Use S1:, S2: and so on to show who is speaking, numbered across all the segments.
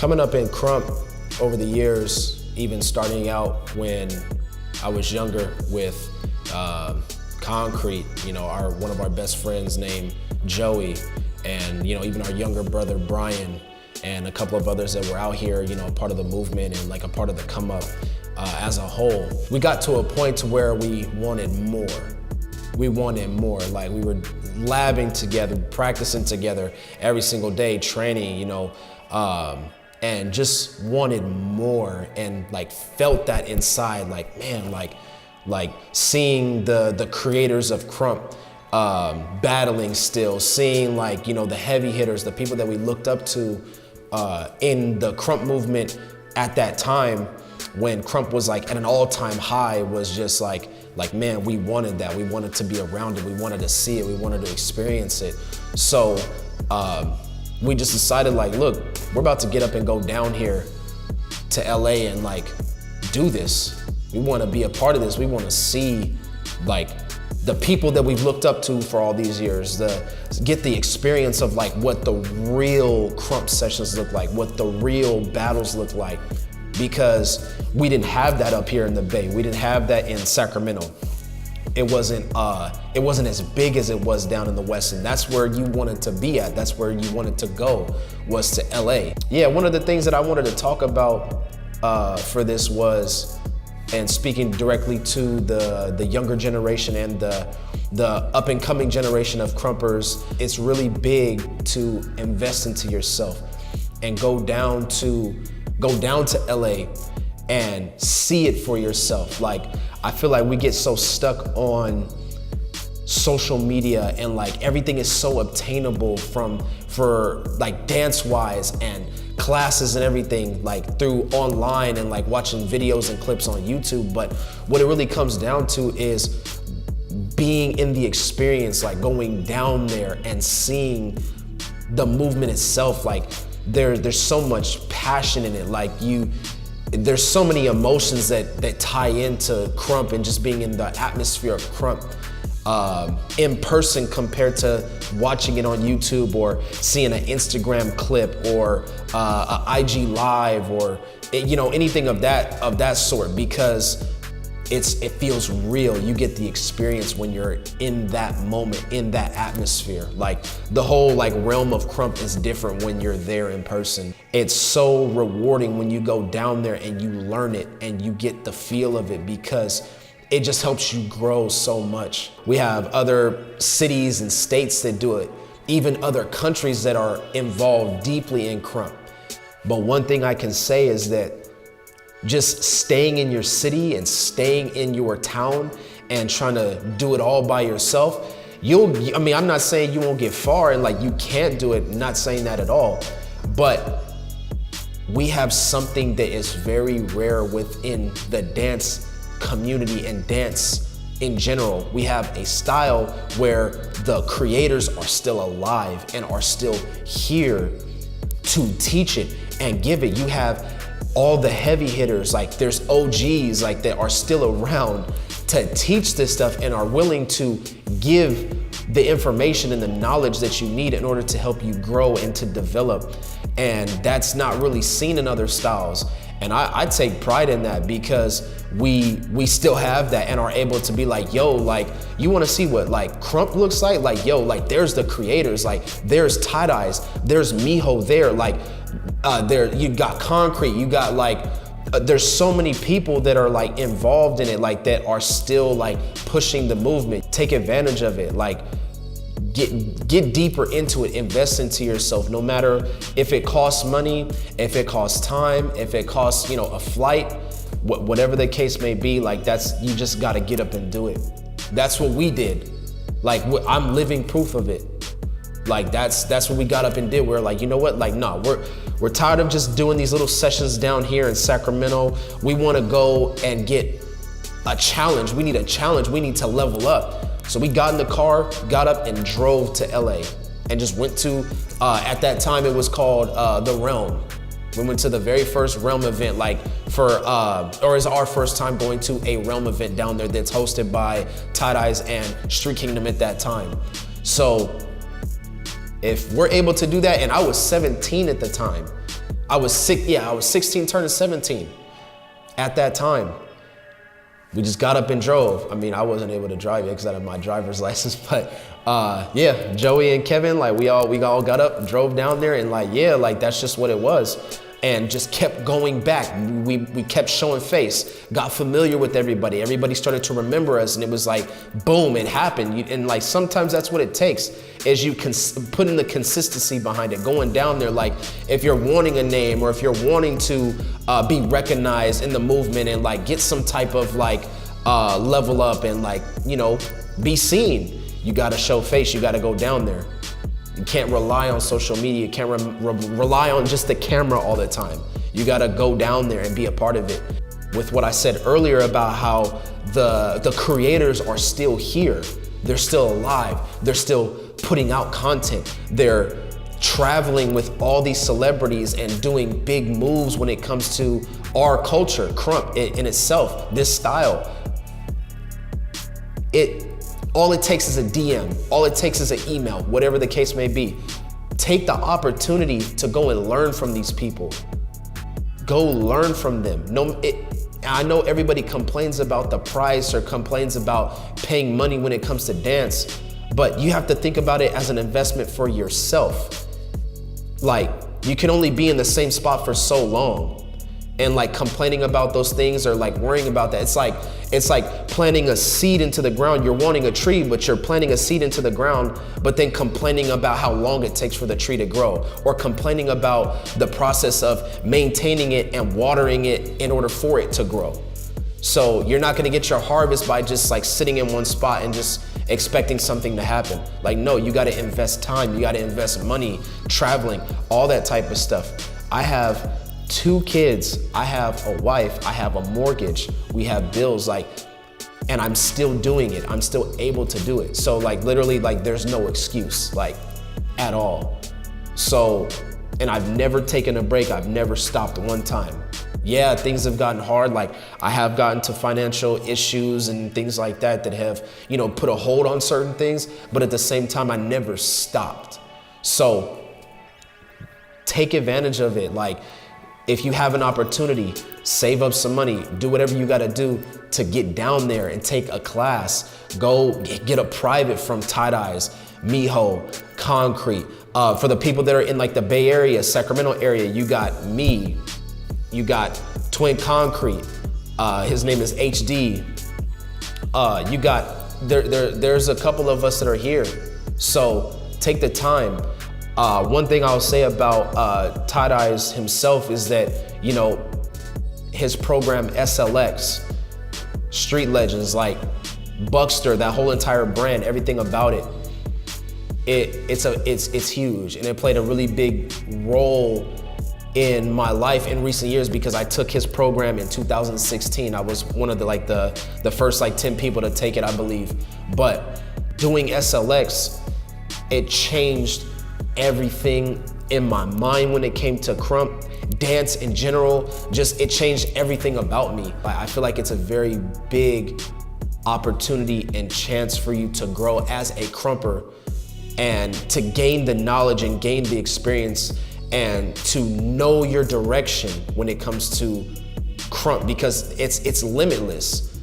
S1: Coming up in Krump over the years, even starting out when I was younger with Concrete, one of our best friends named Joey, and even our younger brother Brian, and a couple of others that were out here, part of the movement and like a part of the come up as a whole. We got to a point to where we wanted more. We wanted more. Like, we were labbing together, practicing together every single day, training, and just wanted more, and like felt that inside, like, man, like seeing the creators of Krump battling still, seeing like, the heavy hitters, the people that we looked up to in the Krump movement at that time, when Krump was like at an all-time high, was just like, man, we wanted that. We wanted to be around it. We wanted to see it. We wanted to experience it. So we just decided, like, look, we're about to get up and go down here to LA and like do this. We want to be a part of this. We want to see like the people that we've looked up to for all these years, get the experience of like what the real Krump sessions look like, what the real battles look like, because we didn't have that up here in the Bay. We didn't have that in Sacramento. It wasn't as big as it was down in the West, and that's where you wanted to be at. That's where you wanted to go, was to LA. Yeah, one of the things that I wanted to talk about for this was, and speaking directly to the younger generation and the up and coming generation of Krumpers, it's really big to invest into yourself and go down to LA and see it for yourself. Like, I feel like we get so stuck on social media, and like everything is so obtainable for like dance wise and classes and everything, like through online and like watching videos and clips on YouTube. But what it really comes down to is being in the experience, like going down there and seeing the movement itself. Like there's so much passion in it. Like there's so many emotions that tie into Krump, and just being in the atmosphere of Krump in person compared to watching it on YouTube or seeing an Instagram clip or a IG live or anything of that sort, because it feels real. You get the experience when you're in that moment, in that atmosphere. Like the whole like realm of Krump is different when you're there in person. It's so rewarding when you go down there and you learn it and you get the feel of it, because it just helps you grow so much. We have other cities and states that do it, even other countries that are involved deeply in Krump. But one thing I can say is that just staying in your city and staying in your town and trying to do it all by yourself, I'm not saying you won't get far and like you can't do it, not saying that at all, but we have something that is very rare within the dance community and dance in general. We have a style where the creators are still alive and are still here to teach it and give it. You have all the heavy hitters, like there's OGs like that are still around to teach this stuff and are willing to give the information and the knowledge that you need in order to help you grow and to develop. And that's not really seen in other styles. And I take pride in that, because we still have that and are able to be like, yo, like, you want to see what like Krump looks like, yo, like there's the creators, like there's Tie-Dyes, there's Miho there, like there you got Concrete, you got like there's so many people that are like involved in it, like that are still like pushing the movement. Take advantage of it, like get deeper into it, invest into yourself, no matter if it costs money, if it costs time, if it costs, a flight, whatever the case may be. Like you just gotta get up and do it. That's what we did. Like I'm living proof of it. Like that's what we got up and did. We're like, you know what? Like, nah, we're tired of just doing these little sessions down here in Sacramento. We wanna go and get a challenge. We need a challenge. We need to level up. So we got in the car, got up and drove to LA and just went to, at that time it was called The Realm. We went to the very first Realm event, like it's our first time going to a Realm event down there that's hosted by Tie-Dyes and Street Kingdom at that time. So if we're able to do that, and I was 17 at the time, I was 16 turning 17 at that time. We just got up and drove. I mean, I wasn't able to drive yet because I had my driver's license, but yeah, Joey and Kevin, like we all got up, drove down there, and like, yeah, like that's just what it was. And just kept going back. We kept showing face, got familiar with everybody. Everybody started to remember us, and it was like, boom, it happened. And like sometimes that's what it takes, is you put in the consistency behind it, going down there. Like if you're wanting a name, or if you're wanting to be recognized in the movement and like get some type of like level up and like, you know, be seen, you gotta show face, you gotta go down there. You can't rely on social media. You can't rely on just the camera all the time. You gotta go down there and be a part of it. With what I said earlier about how the creators are still here. They're still alive. They're still putting out content. They're traveling with all these celebrities and doing big moves when it comes to our culture, Krump in itself, this style. All it takes is a DM, all it takes is an email, whatever the case may be. Take the opportunity to go and learn from these people. Go learn from them. I know everybody complains about the price or complains about paying money when it comes to dance, but you have to think about it as an investment for yourself. Like, you can only be in the same spot for so long. And like complaining about those things or like worrying about that. It's like planting a seed into the ground. You're wanting a tree, but you're planting a seed into the ground, but then complaining about how long it takes for the tree to grow, or complaining about the process of maintaining it and watering it in order for it to grow. So you're not gonna get your harvest by just like sitting in one spot and just expecting something to happen. Like, no, you gotta invest time, you gotta invest money, traveling, all that type of stuff. I have 2 kids, I have a wife, I have a mortgage, we have bills, like, and I'm still doing it. I'm still able to do it. So like literally, like there's no excuse, like at all. So, and I've never taken a break. I've never stopped one time. Yeah, things have gotten hard. Like I have gotten to financial issues and things like that that have, you know, put a hold on certain things, but at the same time, I never stopped. So take advantage of it. Like, if you have an opportunity, save up some money, do whatever you gotta do to get down there and take a class. Go get a private from Tie Dyes, Miho, Concrete. For the people that are in like the Bay Area, Sacramento area, you got me, you got Twin Concrete, his name is HD. You got, there's a couple of us that are here. So take the time. One thing I'll say about Tie Dyes himself is that, you know, his program SLX, Street Legends, like Buckster, that whole entire brand, everything about it, it's huge, and it played a really big role in my life in recent years because I took his program in 2016. I was one of the first like 10 people to take it, I believe. But doing SLX, it changed everything in my mind when it came to Krump, dance in general. Just, it changed everything about me. I feel like it's a very big opportunity and chance for you to grow as a Krumper and to gain the knowledge and gain the experience and to know your direction when it comes to Krump, because it's limitless.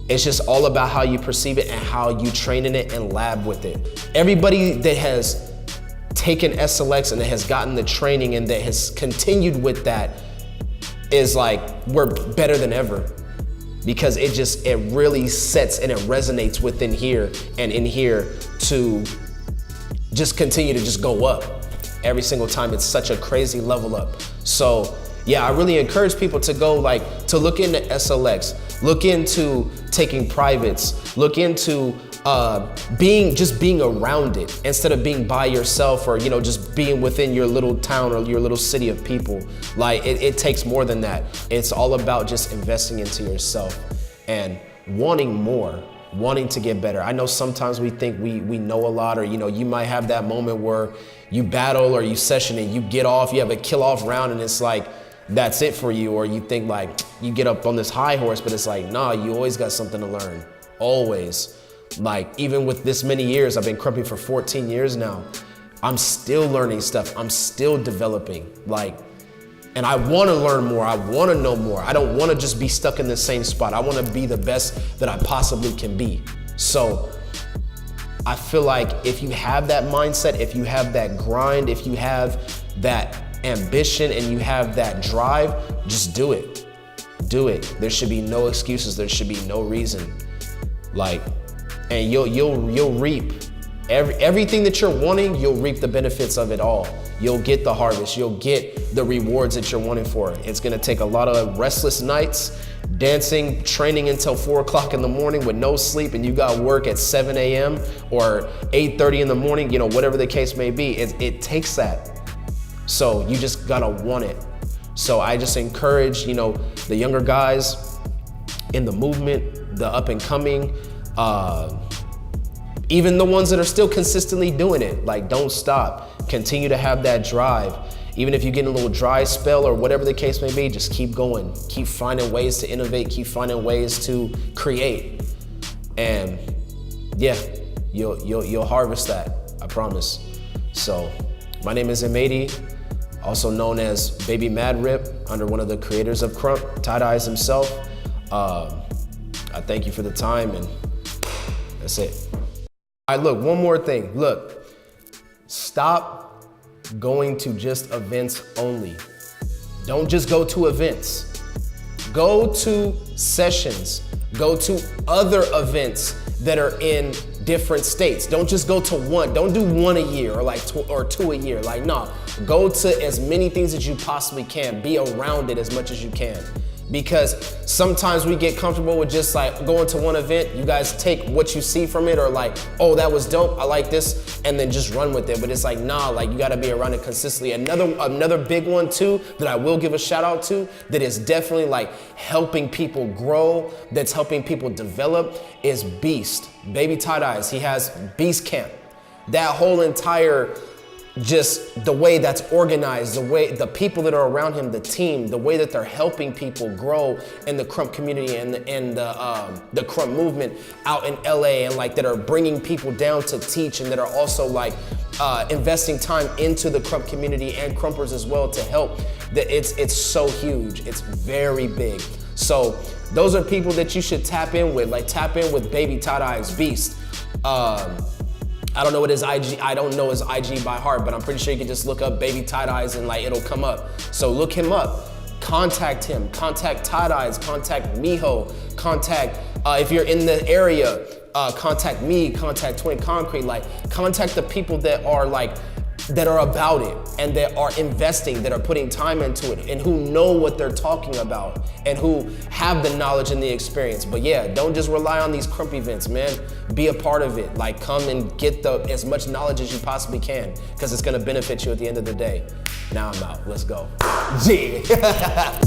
S1: It's just all about how you perceive it and how you train in it and lab with it. Everybody that has taken SLX and that has gotten the training and that has continued with that is like, we're better than ever, because it really sets and it resonates within here and in here to just continue to just go up every single time. It's such a crazy level up. So yeah, I really encourage people to go to look into SLX, look into taking privates, look into being around it instead of being by yourself, or, you know, just being within your little town or your little city of people. Like it takes more than that. It's all about just investing into yourself and wanting more, wanting to get better. I know sometimes we think we know a lot, or, you know, you might have that moment where you battle or you session and you get off, you have a kill off round and it's like, that's it for you. Or you think like you get up on this high horse, but it's like, nah, you always got something to learn, always. Like, even with this many years, I've been Krumping for 14 years now. I'm still learning stuff. I'm still developing. Like, And I wanna learn more, I wanna know more. I don't wanna just be stuck in the same spot. I wanna be the best that I possibly can be. So I feel like if you have that mindset, if you have that grind, if you have that ambition and you have that drive, just do it. Do it. There should be no excuses. There should be no reason. Like, and you'll reap everything that you're wanting. You'll reap the benefits of it all. You'll get the harvest. You'll get the rewards that you're wanting for. It's gonna take a lot of restless nights, dancing, training until 4 o'clock in the morning with no sleep, and you got work at 7 a.m. or 8:30 in the morning. You know, whatever the case may be. It takes that. So you just gotta want it. So I just encourage, you know, the younger guys in the movement, the up and coming, even the ones that are still consistently doing it, like don't stop. Continue to have that drive. Even if you get in a little dry spell or whatever the case may be, just keep going. Keep finding ways to innovate, keep finding ways to create. And yeah, you'll harvest that, I promise. So my name is M80. Also known as Baby MaddRipp, under one of the creators of Krump, Tie-Dyes himself. I thank you for the time, and that's it. All right, look, one more thing. Look, stop going to just events only. Don't just go to events. Go to sessions. Go to other events that are in different states. Don't just go to one. Don't do one a year or like or two a year. Like, no, go to as many things as you possibly can. Be around it as much as you can. Because sometimes we get comfortable with just like going to one event. You guys take what you see from it, or like, oh, that was dope, I like this, and then just run with it. But it's like, nah, like you gotta be around it consistently. Another big one too, that I will give a shout out to, that is definitely like helping people grow, that's helping people develop, is Beast. Baby Tie-Dyes, he has Beast Camp. That whole entire, just the way that's organized, the way the people that are around him, the team, the way that they're helping people grow in the Krump community and the Krump movement out in LA, and like that are bringing people down to teach, and that are also like investing time into the Krump community and Krumpers as well to help. It's so huge. It's very big. So those are people that you should tap in with. Like tap in with Baby Tie-Dyes Beast. I don't know what his IG, I don't know his IG by heart, but I'm pretty sure you can just look up Baby Tie-Dyes and like it'll come up. So look him up, contact him, contact Tie-Dyes, contact Miho, contact, if you're in the area, contact me, contact Twin Concrete, like contact the people that are like, that are about it and that are investing, that are putting time into it, and who know what they're talking about and who have the knowledge and the experience. But yeah, don't just rely on these Krump events, man. Be a part of it. Like come and get as much knowledge as you possibly can, because it's gonna benefit you at the end of the day. Now I'm out, let's go. Yeah.